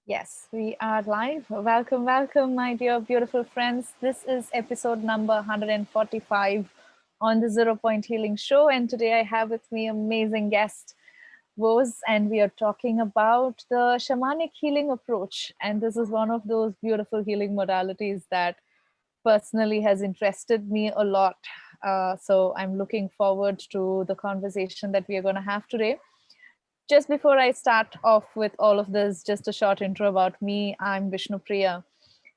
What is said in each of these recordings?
Yes, we are live. Welcome, welcome, my dear beautiful friends. This is episode number 145 on the Zero Point Healing Show. And today I have with me amazing guest, Vos, and we are talking about the Shamanic Healing Approach. And this is one of those beautiful healing modalities that personally has interested me a lot. So I'm looking forward to the conversation that we are going to have today. Just before I start off with all of this, just a short intro about me. I'm Vishnupriya.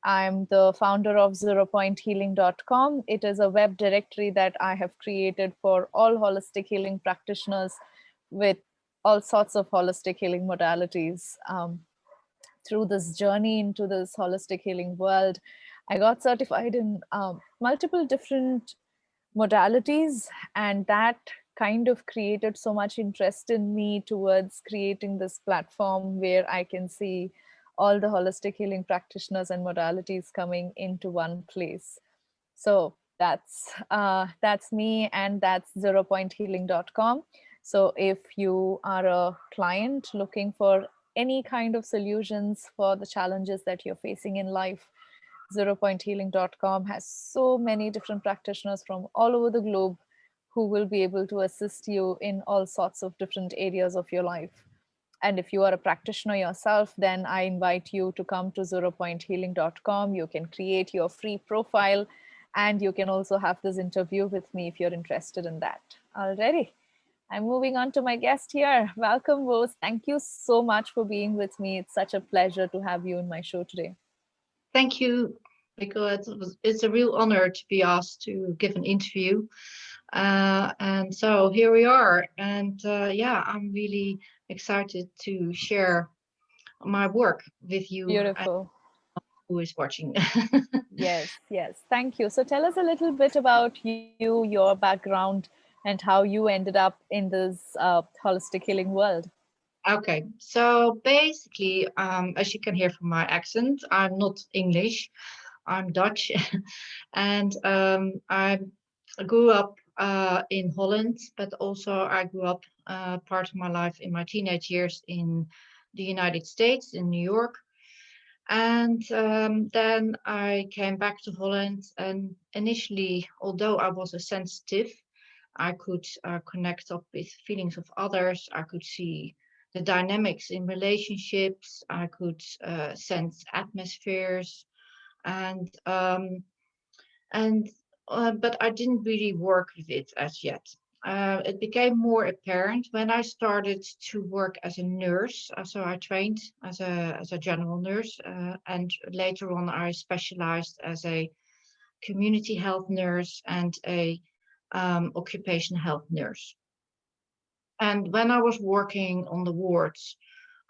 I'm the founder of Zeropointhealing.com. It is a web directory that I have created for all holistic healing practitioners with all sorts of holistic healing modalities. Through this journey into this holistic healing world, I got certified in multiple different modalities, and that kind of created so much interest in me towards creating this platform where I can see all the holistic healing practitioners and modalities coming into one place. So that's me, and that's zeropointhealing.com. So if you are a client looking for any kind of solutions for the challenges that you're facing in life, zeropointhealing.com has so many different practitioners from all over the globe who will be able to assist you in all sorts of different areas of your life. And if you are a practitioner yourself, then I invite you to come to zeropointhealing.com. You can create your free profile, and you can also have this interview with me if you're interested in that. Alrighty. I'm moving on to my guest here. Welcome, Vos. Thank you so much for being with me. It's such a pleasure to have you in my show today. Thank you, because it's a real honor to be asked to give an interview. And so here we are. And yeah, I'm really excited to share my work with you and Beautiful. who is watching. Yes, yes. Thank you. So tell us a little bit about you, your background, and how you ended up in this holistic healing world. Okay, so basically, as you can hear from my accent, I'm not English, I'm Dutch. And I grew up in Holland, but also I grew up part of my life in my teenage years in the United States, in New York. And then I came back to Holland. And initially, although I was a sensitive, I could connect up with feelings of others. I could see the dynamics in relationships. I could sense atmospheres, and and but I didn't really work with it as yet. It became more apparent when I started to work as a nurse. So I trained as a general nurse, and later on I specialized as a community health nurse and a occupation health nurse. And when I was working on the wards,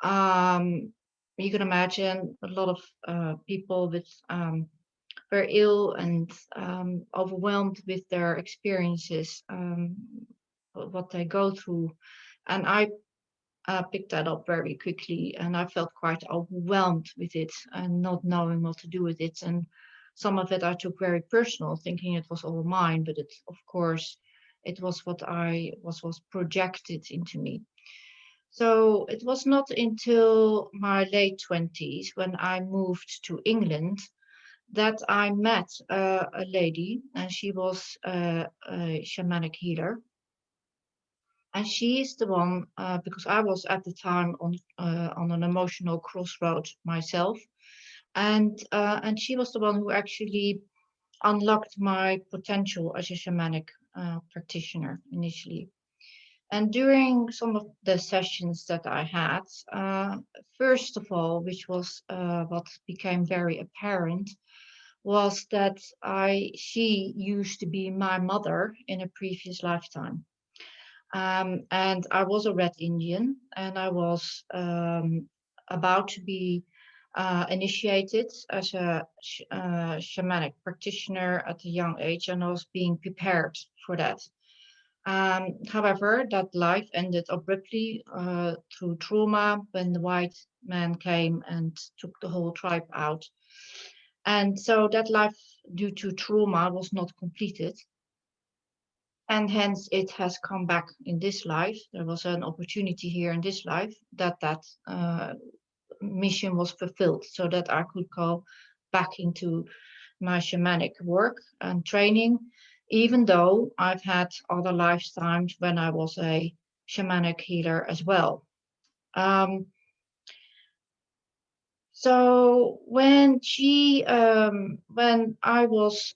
um, you can imagine a lot of people with very ill and overwhelmed with their experiences, what they go through. And I picked that up very quickly, and I felt quite overwhelmed with it and not knowing what to do with it. And some of it I took very personal, thinking it was all mine, but it, of course, it was what I was projected into me. So it was not until my late 20s when I moved to England that I met a lady, and she was a shamanic healer. And she is the one, because I was at the time on an emotional crossroad myself, and she was the one who actually unlocked my potential as a shamanic practitioner initially. And during some of the sessions that I had, first of all, which was what became very apparent, was that she used to be my mother in a previous lifetime. And I was a Red Indian, and I was about to be initiated as a shamanic practitioner at a young age, and I was being prepared for that. However, that life ended abruptly through trauma when the white man came and took the whole tribe out. And so that life, due to trauma, was not completed. And hence it has come back in this life. There was an opportunity here in this life that mission was fulfilled, so that I could go back into my shamanic work and training, even though I've had other lifetimes when I was a shamanic healer as well. Um, so when I was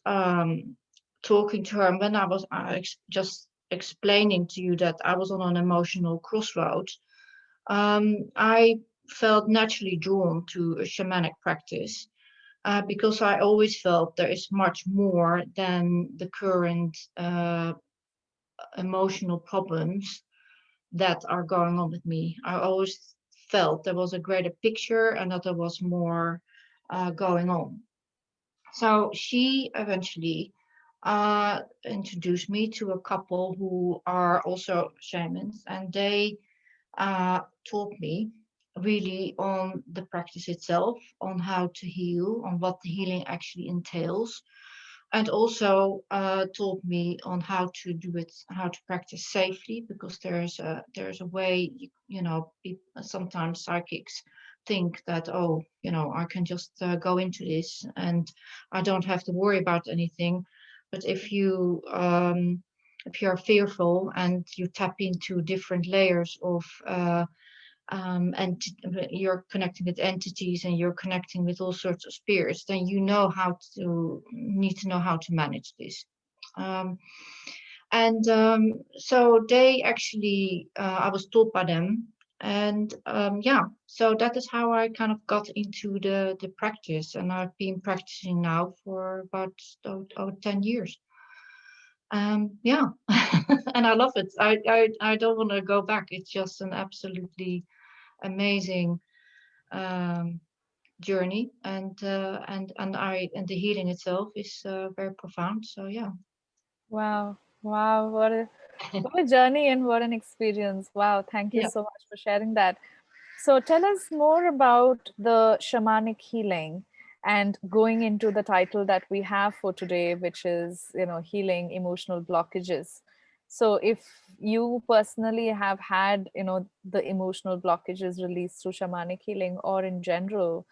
talking to her, and when I was just explaining to you that I was on an emotional crossroads, I felt naturally drawn to a shamanic practice because I always felt there is much more than the current emotional problems that are going on with me. I always felt there was a greater picture and that there was more going on. So she eventually introduced me to a couple who are also shamans, and they taught me really on the practice itself, on how to heal, on what the healing actually entails, and also taught me on how to do it, how to practice safely, because there's a way sometimes psychics think that, oh, I can just go into this and I don't have to worry about anything. But if you're fearful and you tap into different layers of and you're connecting with entities and you're connecting with all sorts of spirits, then need to know how to manage this. Um, and so they actually, I was taught by them, and yeah, so that is how I kind of got into the practice, and I've been practicing now for about 10 years. Yeah, and I love it. I don't want to go back. It's just an absolutely amazing um, journey, and the healing itself is very profound. So yeah. Wow. Wow. What a journey and what an experience. Wow. Thank you Yeah. so much for sharing that. So tell us more about the shamanic healing and going into the title that we have for today, which is, healing emotional blockages. So if you personally have had, the emotional blockages released through shamanic healing or in general,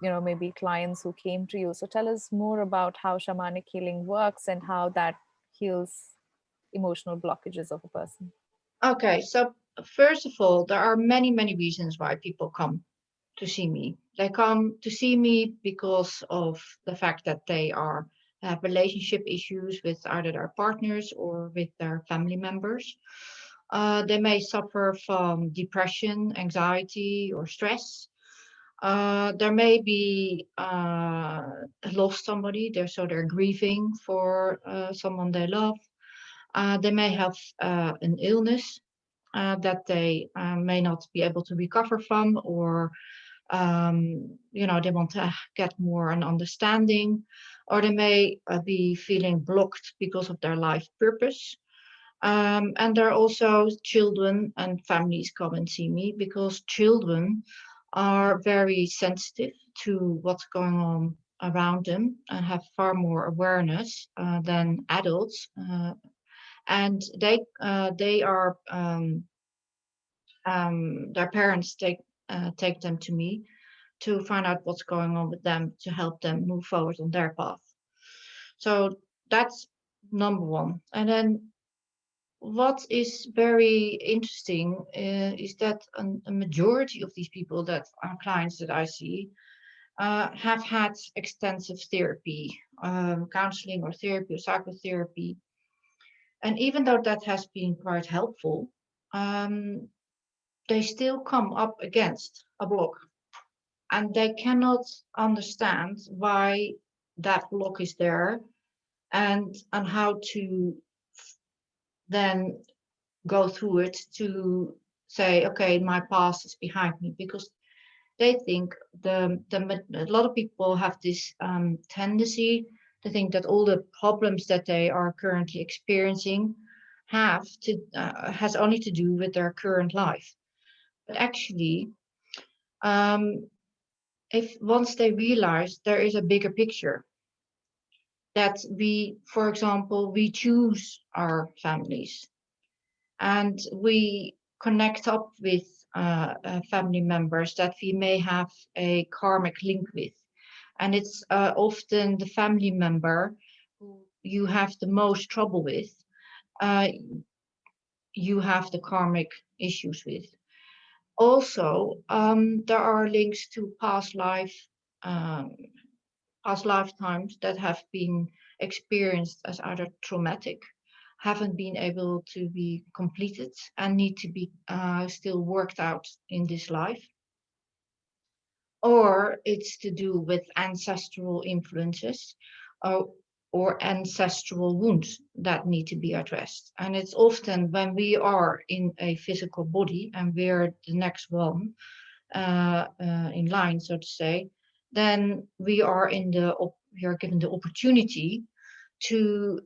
maybe clients who came to you. So tell us more about how shamanic healing works and how that heals emotional blockages of a person. Okay. So first of all, there are many, many reasons why people come to see me. They come to see me because of the fact that they have relationship issues with either their partners or with their family members. They may suffer from depression, anxiety, or stress. There may be lost somebody, they're grieving for someone they love. They may have an illness that they may not be able to recover from, or they want to get more an understanding, or they may be feeling blocked because of their life purpose. And there are also children and families come and see me because children are very sensitive to what's going on around them and have far more awareness than adults. And they are their parents take them to me to find out what's going on with them to help them move forward on their path. So that's number one. And then what is very interesting is that a majority of these people that are clients that I see have had extensive therapy, counseling or therapy or psychotherapy. And even though that has been quite helpful, um, they still come up against a block, and they cannot understand why that block is there, and how to then go through it to say, okay, my past is behind me, because they think a lot of people have this tendency to think that all the problems that they are currently experiencing has only to do with their current life. But actually, um, if once they realize there is a bigger picture, that for example, we choose our families and we connect up with family members that we may have a karmic link with. And it's often the family member who you have the most trouble with, uh, you have the karmic issues with. Also, there are links to um, past lifetimes that have been experienced as either traumatic, haven't been able to be completed, and need to be still worked out in this life. Or it's to do with ancestral influences, or, or ancestral wounds that need to be addressed. And it's often when we are in a physical body and we're the next one in line, so to say, then we are given the opportunity to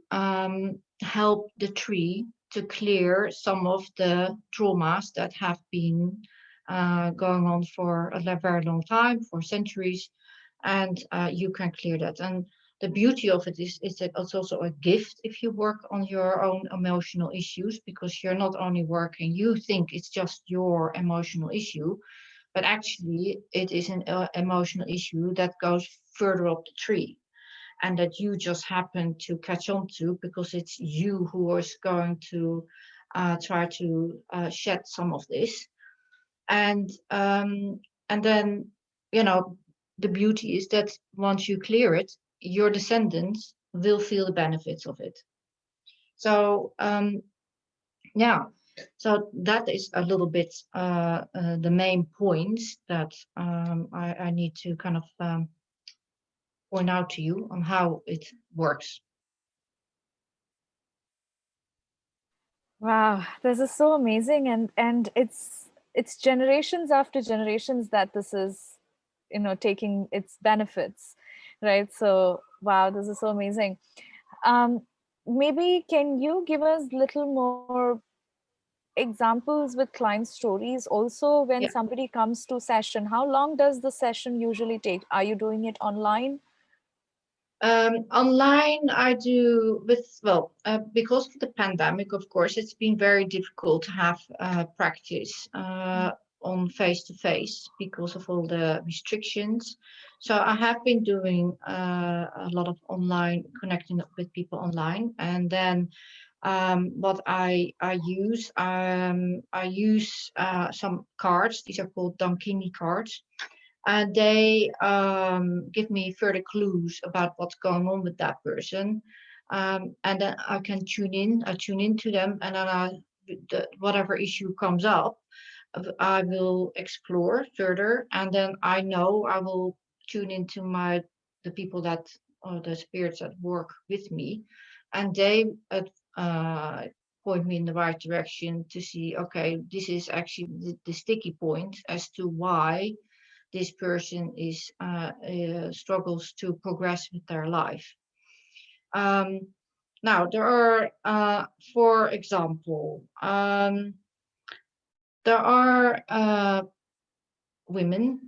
help the tree to clear some of the traumas that have been going on for a very long time, for centuries, and you can clear that. And the beauty of it is that it's also a gift if you work on your own emotional issues, because you're not only working, you think it's just your emotional issue, but actually it is an emotional issue that goes further up the tree, and that you just happen to catch on to because it's you who is going to try to shed some of this. And then, you know, the beauty is that once you clear it, your descendants will feel the benefits of it. So yeah, so that is a little bit the main points that I need to kind of point out to you on how it works. Wow, this is so amazing, and it's generations after generations that this is, taking its benefits, right? So wow, this is so amazing. Um, Maybe can you give us little more examples with client stories also when Yeah. somebody comes to session? How long does the session usually take? Are you doing it online? Online, I do because of the pandemic, of course, it's been very difficult to have practice on face to face because of all the restrictions. So I have been doing a lot of online, connecting up with people online, and then what I use some cards. These are called Dankini cards, and they give me further clues about what's going on with that person. And then I can I tune into them, and then whatever issue comes up, I will explore further, and then I know I will tune into the people that, or the spirits that work with me, and they uh, point me in the right direction to see, okay, this is actually the sticky point as to why this person struggles to progress with their life. Um, Now, there are, for example, there are women,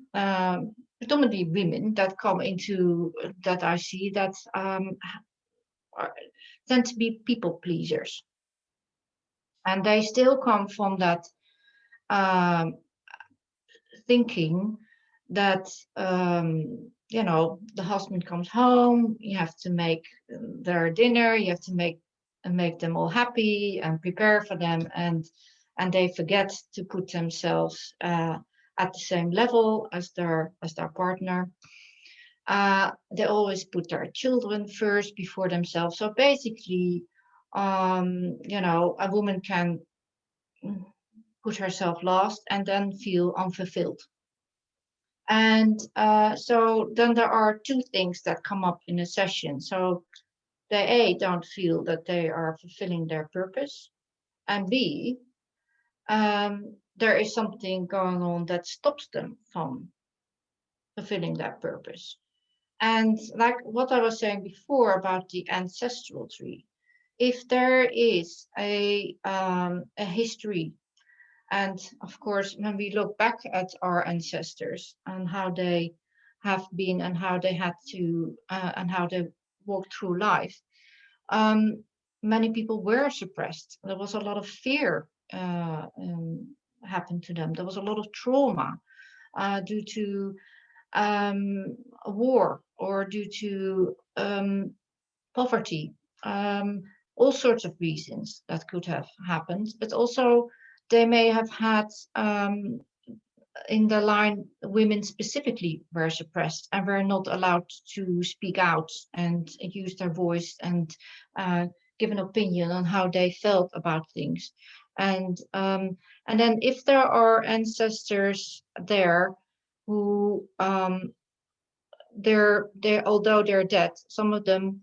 predominantly women, that come into that I see that are, tend to be people pleasers, and they still come from that um, thinking that the husband comes home, you have to make their dinner, you have to make them all happy and prepare for them, and they forget to put themselves at the same level as their partner. They always put their children first before themselves. So basically, a woman can put herself last and then feel unfulfilled. And so then there are two things that come up in a session. So they A, don't feel that they are fulfilling their purpose, and B, there is something going on that stops them from fulfilling that purpose. And like what I was saying before about the ancestral tree, if there is a history, and of course, when we look back at our ancestors and how they have been and how they had to and how they walked through life, um, many people were suppressed. There was a lot of fear happened to them. There was a lot of trauma due to a war or due to poverty, all sorts of reasons that could have happened. But also, they may have had in the line, women specifically were suppressed and were not allowed to speak out and use their voice and give an opinion on how they felt about things. And then if there are ancestors there who they're although they're dead, some of them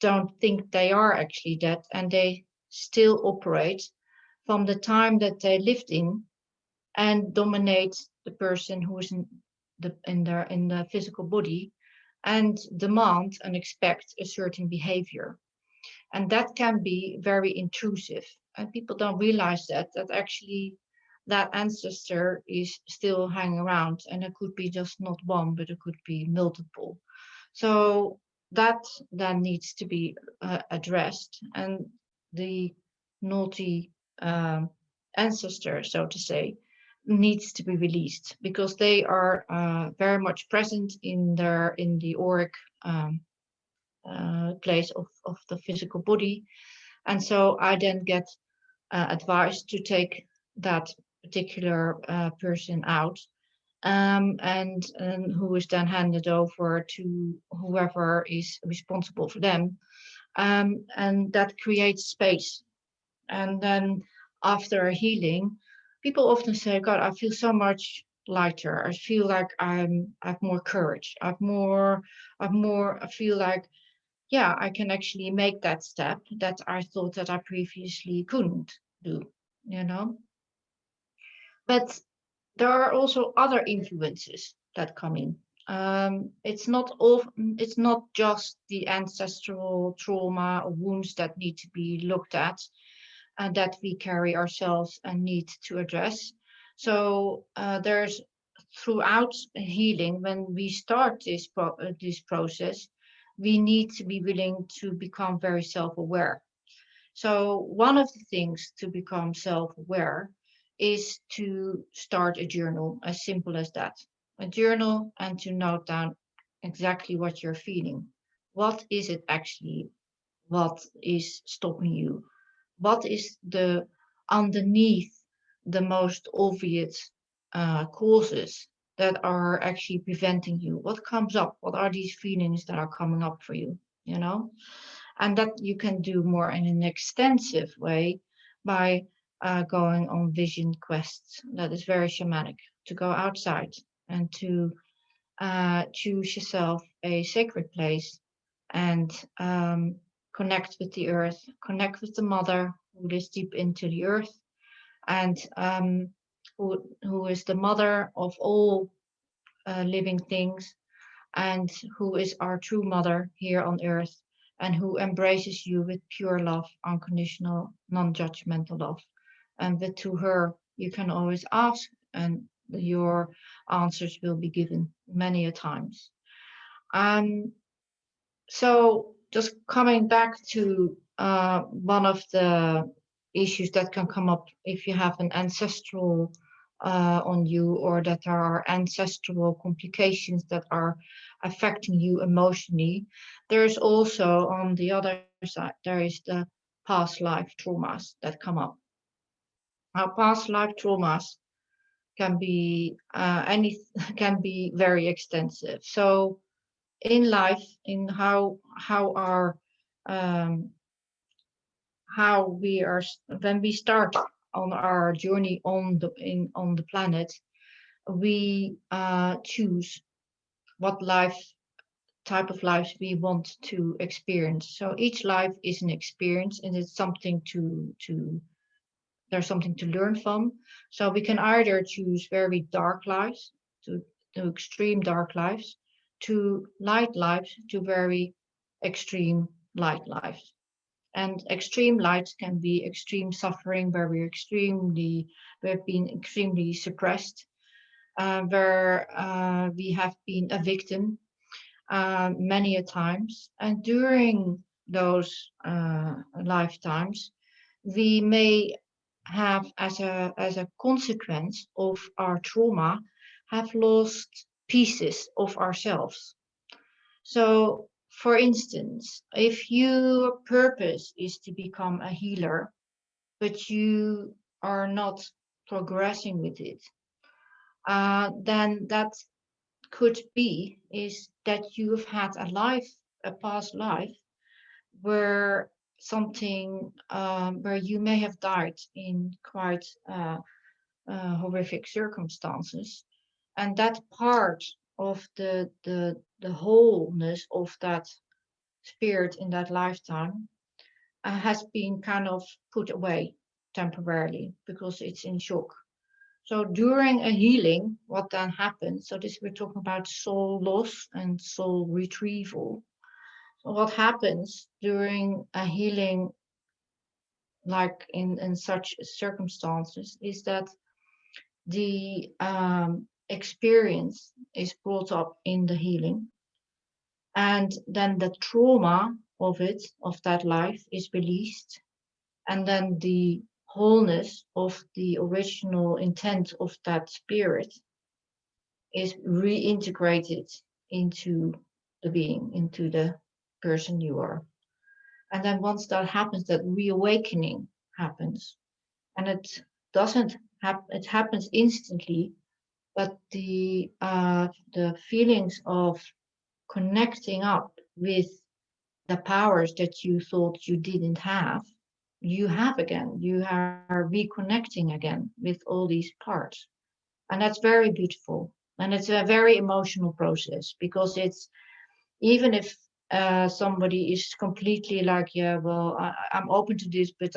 don't think they are actually dead, and they still operate from the time that they lived in and dominate the person who is in the physical body and demand and expect a certain behavior. And that can be very intrusive, and people don't realize that actually that ancestor is still hanging around, and it could be just not one, but it could be multiple. So that then needs to be addressed, and the naughty ancestor, so to say, needs to be released because they are very much present in the auric place of the physical body. And so I then get advised to take that particular person out, and who is then handed over to whoever is responsible for them. And that creates space. And then after a healing, people often say, God, I feel so much lighter. I feel like I've more courage. I feel like, yeah, I can actually make that step that I thought that I previously couldn't do, you know? But there are also other influences that come in. It's not just the ancestral trauma or wounds that need to be looked at and that we carry ourselves and need to address. So there's throughout healing, when we start this process, we need to be willing to become very self-aware. So one of the things to become self-aware is to start a journal, as simple as that. A journal, and to note down exactly what you're feeling. What is it actually? What is stopping you? What is the underneath the most obvious causes that are actually preventing you? What comes up? What are these feelings that are coming up for you? You know? And that you can do more in an extensive way by going on vision quests. That is very shamanic, to go outside and to choose yourself a sacred place and connect with the earth, connect with the mother who lives deep into the earth, and who is the mother of all living things, and who is our true mother here on earth, and who embraces you with pure love, unconditional, non-judgmental love. And but to her, you can always ask, and your answers will be given many a times. Um, so just coming back to one of the issues that can come up if you have an ancestral on you, or that there are ancestral complications that are affecting you emotionally. There's also on the other side, there is the past life traumas that come up. Now, past life traumas can be any can be very extensive. So in life, in how our how we are when we start on our journey on the planet, we choose what life type of lives we want to experience. So each life is an experience, and it's something to there's something to learn from. So we can either choose very dark lives, to extreme dark lives, to light lives, to very extreme light lives. And extreme lights can be extreme suffering, where we've been extremely suppressed, where we have been a victim many a times. And during those lifetimes, we may have, as a consequence of our trauma, have lost pieces of ourselves. So, for instance, if your purpose is to become a healer, but you are not progressing with it, then that could be is that you've had a past life, where something, where you may have died in quite horrific circumstances, and that part of the wholeness of that spirit in that lifetime has been kind of put away temporarily because it's in shock. So during a healing, what then happens? So this we're talking about soul loss and soul retrieval. So what happens during a healing, like in such circumstances, is that the experience is brought up in the healing, and then the trauma of that life is released, and then the wholeness of the original intent of that spirit is reintegrated into the being, into the person you are. And then once that happens, that reawakening happens. And it doesn't happen, it happens instantly, but the feelings of connecting up with the powers that you thought you didn't have, you have again. You are reconnecting again with all these parts. And that's very beautiful. And it's a very emotional process, because it's, even if somebody is completely like, yeah, well, I'm open to this, but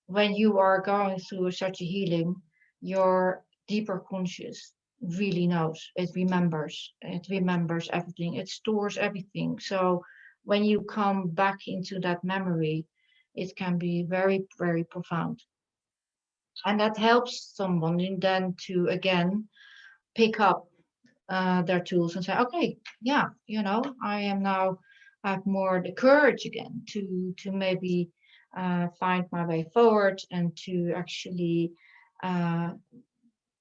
when you are going through such a healing, your deeper conscious really knows. It remembers everything. It stores everything. So when you come back into that memory, it can be very, very profound. And that helps someone in then to again pick up their tools and say, okay, yeah, I am now have more the courage again to maybe find my way forward, and to actually uh,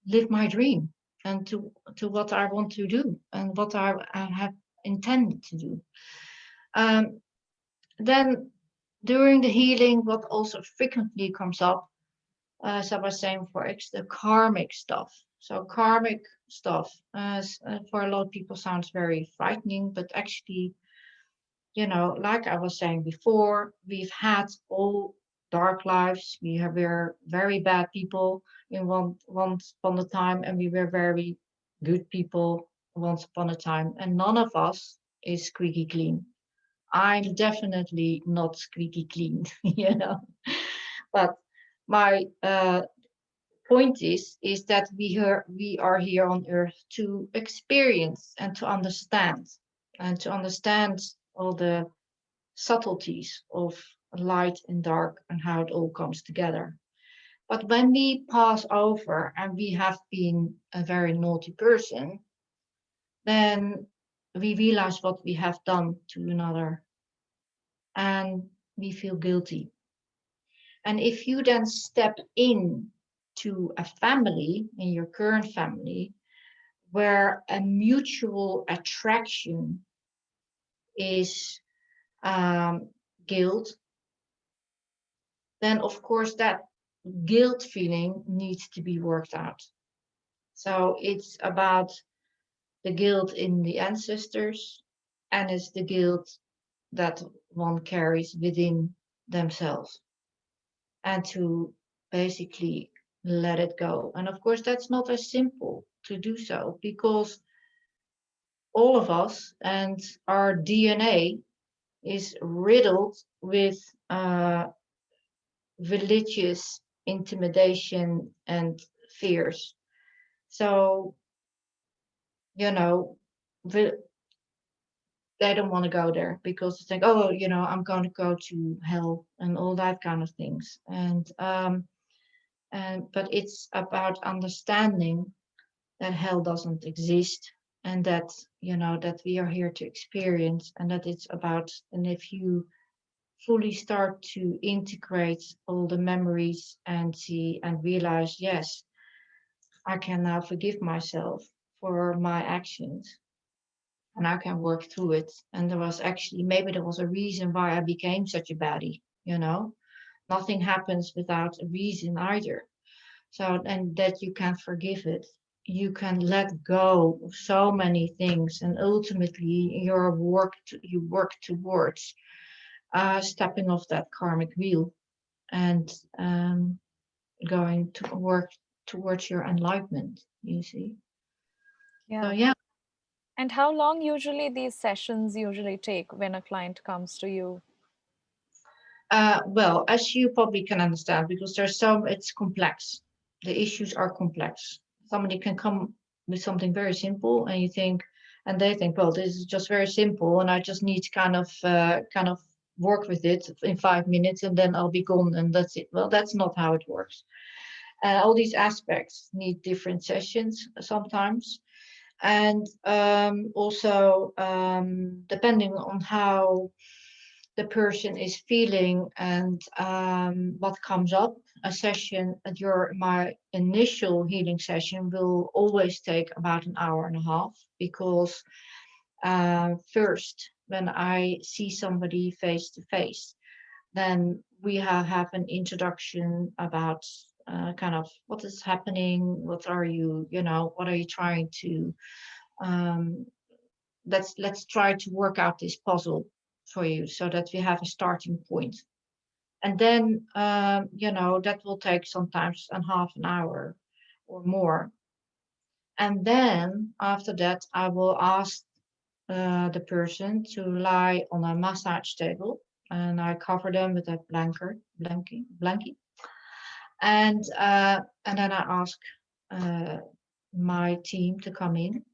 live my dream, and to what I want to do, and what I have intended to do. Um, then during the healing, what also frequently comes up, as I was saying, for the karmic stuff. So karmic stuff, for a lot of people, sounds very frightening, but actually, like I was saying before, we've had all dark lives. We're very bad people in once upon a time, and we were very good people once upon a time, and none of us is squeaky clean. I'm definitely not squeaky clean, But my point is that we are here on earth to experience and to understand all the subtleties of light and dark, and how it all comes together. But when we pass over and we have been a very naughty person, then we realize what we have done to another, and we feel guilty. And if you then step in to a family, in your current family, where a mutual attraction is guilt, then of course that guilt feeling needs to be worked out. So it's about the guilt in the ancestors, and it's the guilt that one carries within themselves, and to basically let it go. And of course, that's not as simple to do so, because all of us and our DNA is riddled with religious intimidation and fears. So, you know, they don't want to go there, because they think, oh, I'm going to go to hell and all that kind of things. And but it's about understanding that hell doesn't exist, and that that we are here to experience, and that it's about, and if you fully start to integrate all the memories and see and realize, yes, I can now forgive myself for my actions and I can work through it. And there was actually, maybe there was a reason why I became such a baddie, you know? Nothing happens without a reason either. So, and that you can forgive it. You can let go of so many things, and ultimately, you work towards stepping off that karmic wheel and going to work towards your enlightenment. You see. So Yeah. yeah. And how long usually these sessions usually take when a client comes to you? Well, as you probably can understand, because it's complex. The issues are complex. Somebody can come with something very simple, and and they think, well, this is just very simple, and I just need to kind of work with it in 5 minutes, and then I'll be gone, and that's it. Well, that's not how it works. All these aspects need different sessions sometimes, and also depending on how the person is feeling and what comes up. A session at my initial healing session will always take about an hour and a half because first, when I see somebody face to face, then we have an introduction about kind of what is happening, what are you, what are you trying to um, let's try to work out this puzzle for you so that we have a starting point. And then that will take sometimes a half an hour or more. And then after that I will ask the person to lie on a massage table, and I cover them with a blankie, and then I ask uh, my team to come in.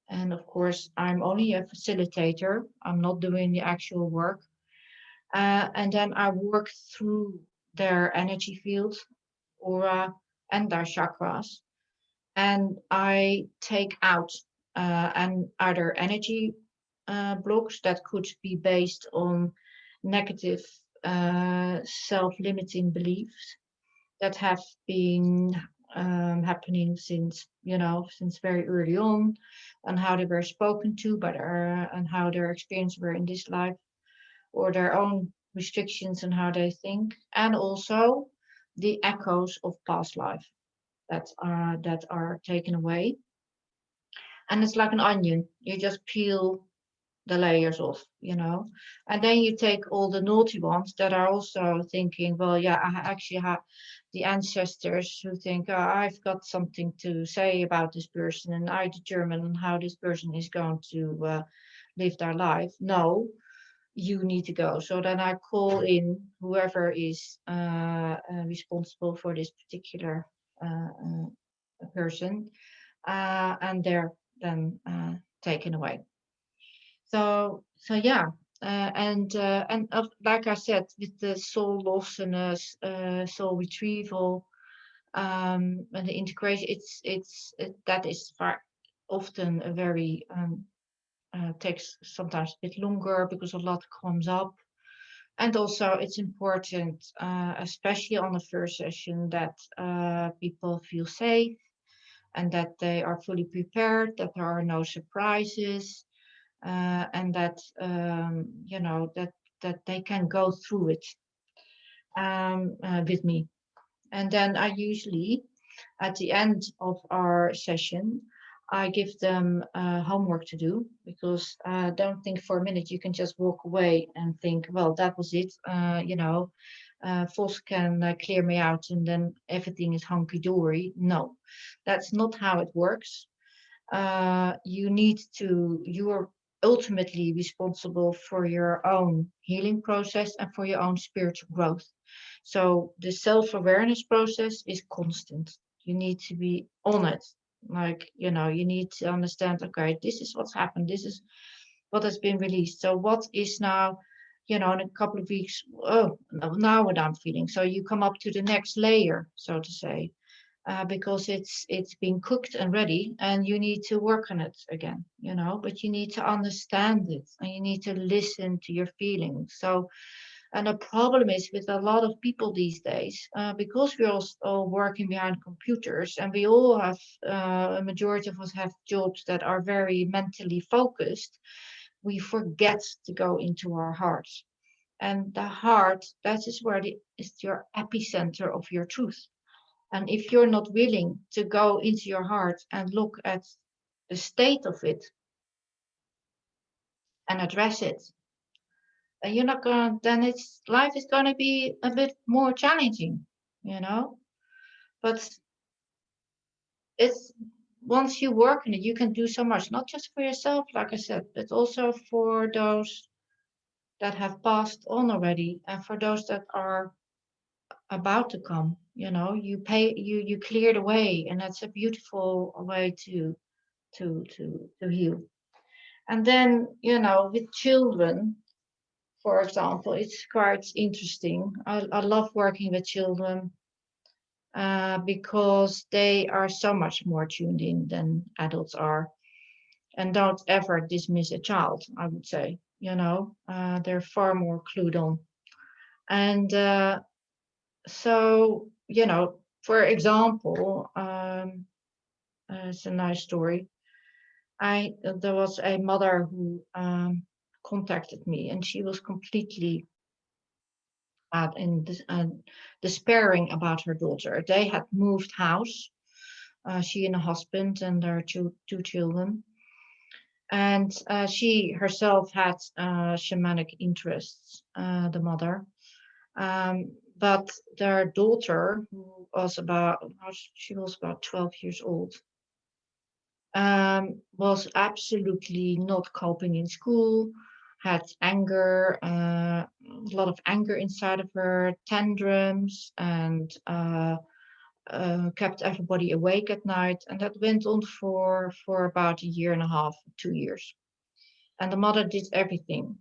And of course, I'm only a facilitator. I'm not doing the actual work. And then I work through their energy field, aura, and their chakras. And I take out and either energy blocks that could be based on negative self-limiting beliefs that have been happening since very early on, and how they were spoken to by and how their experience were in this life, or their own restrictions and how they think, and also the echoes of past life that are taken away. And it's like an onion. You just peel the layers off, and then you take all the naughty ones that are also thinking, well, yeah, I actually have the ancestors who think, oh, I've got something to say about this person, and I determine how this person is going to live their life. No, you need to go. So then I call in whoever is responsible for this particular person, and they're then taken away. So yeah, and like I said, with the soul loss and soul retrieval, and the integration, that is often a very takes sometimes a bit longer because a lot comes up. And also, it's important, especially on the first session, that people feel safe and that they are fully prepared, that there are no surprises, and that that they can go through it with me. And then I usually, at the end of our session, I give them homework to do, because don't think for a minute you can just walk away and think, well, that was it. Vos can clear me out and then everything is hunky dory. No, that's not how it works. You are ultimately responsible for your own healing process and for your own spiritual growth. So the self-awareness process is constant. You need to be on it. Like, you need to understand, okay, this is what's happened. This is what has been released. So what is now, in a couple of weeks, oh, now what I'm feeling. So you come up to the next layer, so to say, because it's been cooked and ready, and you need to work on it again, but you need to understand it, and you need to listen to your feelings. So And the problem is with a lot of people these days, because we're all working behind computers, and we all have, a majority of us have jobs that are very mentally focused, we forget to go into our hearts. And the heart, that is where is your epicenter of your truth. And if you're not willing to go into your heart and look at the state of it and address it, then you're not gonna, then it's life is gonna be a bit more challenging, you know. But it's once you work in it, you can do so much, not just for yourself, like I said, but also for those that have passed on already, and for those that are about to come. You know, you clear the way, and that's a beautiful way to heal. And then, you know, with children, for example, it's quite interesting. I love working with children, because they are so much more tuned in than adults are. And don't ever dismiss a child, I would say. You know, they're far more clued on. And so, you know, for example, it's a nice story. There was a mother who contacted me, and she was completely despairing about her daughter. They had moved house, she and a husband and their two children. And she herself had shamanic interests, the mother. But their daughter, who was she was about 12 years old, was absolutely not coping in school, had anger, a lot of anger inside of her, tantrums, and kept everybody awake at night. And that went on for about a year and a half, 2 years. And the mother did everything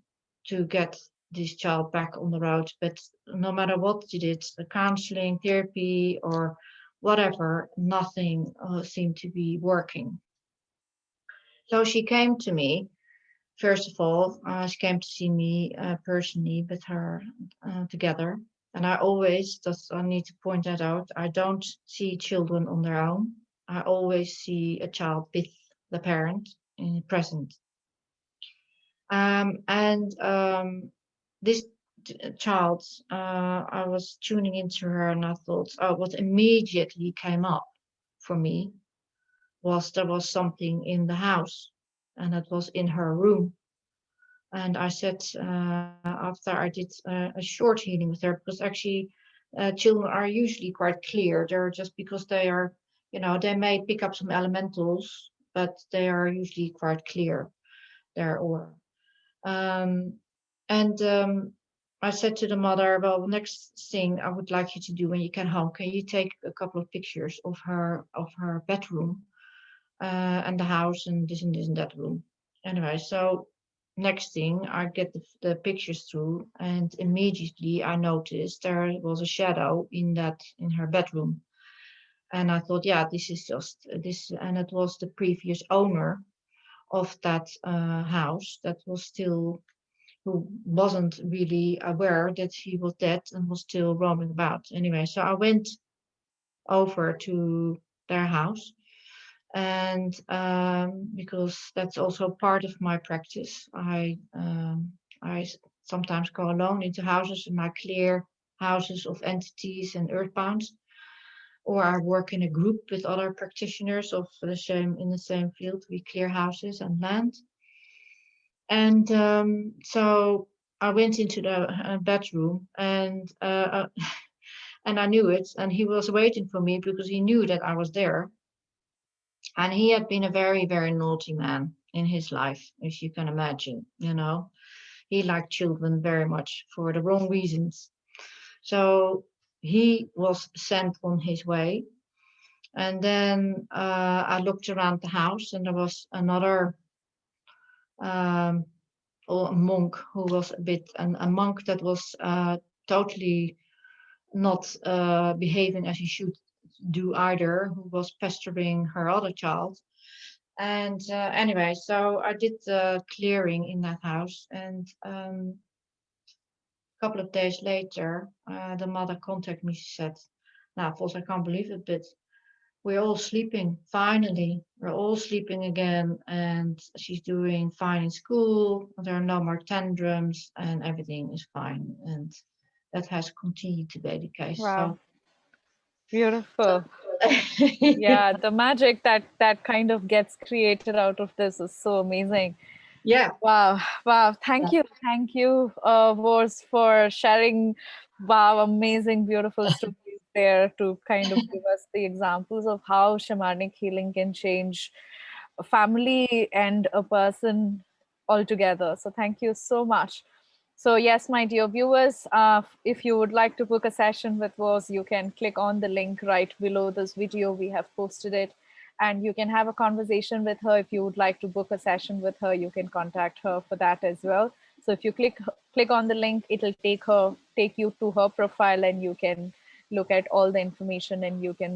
to get this child back on the road. But no matter what she did, the counseling, therapy, or whatever, nothing seemed to be working. So she came to me. First of all, she came to see me personally with her together. And I always, I need to point that out, I don't see children on their own. I always see a child with the parent present. And this child, I was tuning into her, and I thought, oh, what immediately came up for me was there was something in the house, and it was in her room. And I said, after I did a short healing with her, because actually children are usually quite clear. They're just because they are, you know, they may pick up some elementals, but they are usually quite clear, their aura. Um, and I said to the mother, well, next thing I would like you to do when you get home, can you take a couple of pictures of her bedroom, and the house, and this and this and that room. Anyway, so next thing I get the pictures through, and immediately I noticed there was a shadow in her bedroom. And I thought, yeah, this is just this, and it was the previous owner of that house that was still, who wasn't really aware that he was dead and was still roaming about. Anyway, so I went over to their house, and because that's also part of my practice, I sometimes go alone into houses, and I clear houses of entities and earthbounds, or I work in a group with other practitioners of the same in the same field. We clear houses and land. And so I went into the bedroom, and I knew it, and he was waiting for me because he knew that I was there. And he had been a very, very naughty man in his life, as you can imagine. You know, he liked children very much for the wrong reasons. So he was sent on his way. And then I looked around the house, and there was another um, monk who was a monk that was totally not behaving as he should do either, who was pestering her other child. And anyway, so I did the clearing in that house, and a couple of days later, the mother contacted me. She said, "Now, Vos, I can't believe it, but we're all sleeping. Finally, we're all sleeping again, and she's doing fine in school. There are no more tantrums, and everything is fine." And that has continued to be the case. Wow, So, beautiful. so Yeah, the magic that kind of gets created out of this is so amazing. yeah, Wow, wow. yeah. Thank you, Vors, for sharing, wow, amazing, beautiful stories there to kind of give us the examples of how shamanic healing can change a family and a person altogether. So thank you so much. So yes, my dear viewers, if you would like to book a session with Vos, you can click on the link right below this video. We have posted it, and you can have a conversation with her. If you would like to book a session with her, you can contact her for that as well. So if you click on the link, it'll take you to her profile, and you can look at all the information, and you can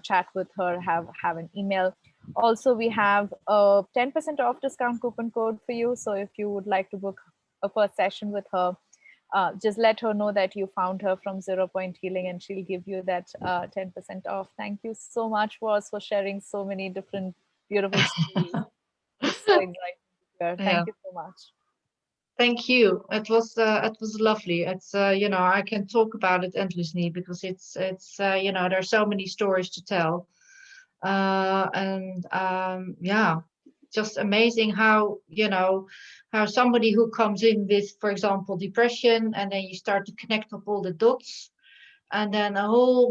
chat with her, have an email. Also, we have a 10% off discount coupon code for you. So if you would like to book a first session with her, just let her know that you found her from Zero Point Healing, and she'll give you that 10% off. Thank you so much, Vos, for sharing so many different beautiful stories. It's so exciting to hear. Yeah. Thank you so much. Thank you. It was lovely. It's I can talk about it endlessly because it's there's so many stories to tell. And yeah, just amazing how how somebody who comes in with, for example, depression, and then you start to connect up all the dots, and then a whole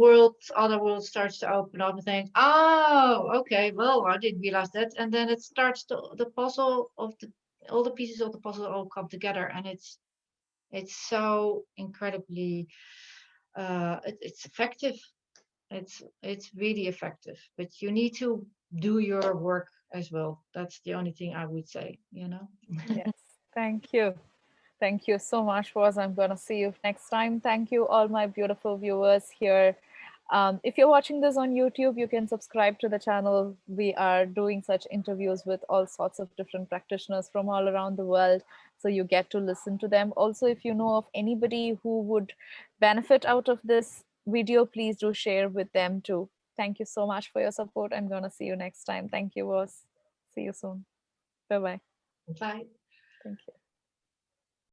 other world starts to open up and think, oh, okay, well, I didn't realize that, and then it starts to the puzzle of the all the pieces of the puzzle all come together, and it's so incredibly it's effective. It's really effective, but you need to do your work as well. That's the only thing I would say. Yes. Thank you. Thank you so much, Vos. I'm going to see you next time. Thank you, all my beautiful viewers here. If you're watching this on YouTube, you can subscribe to the channel. We are doing such interviews with all sorts of different practitioners from all around the world. So you get to listen to them. Also, if you know of anybody who would benefit out of this video, please do share with them too. Thank you so much for your support. I'm going to see you next time. Thank you, Vos. See you soon. Bye bye. Bye. Thank you.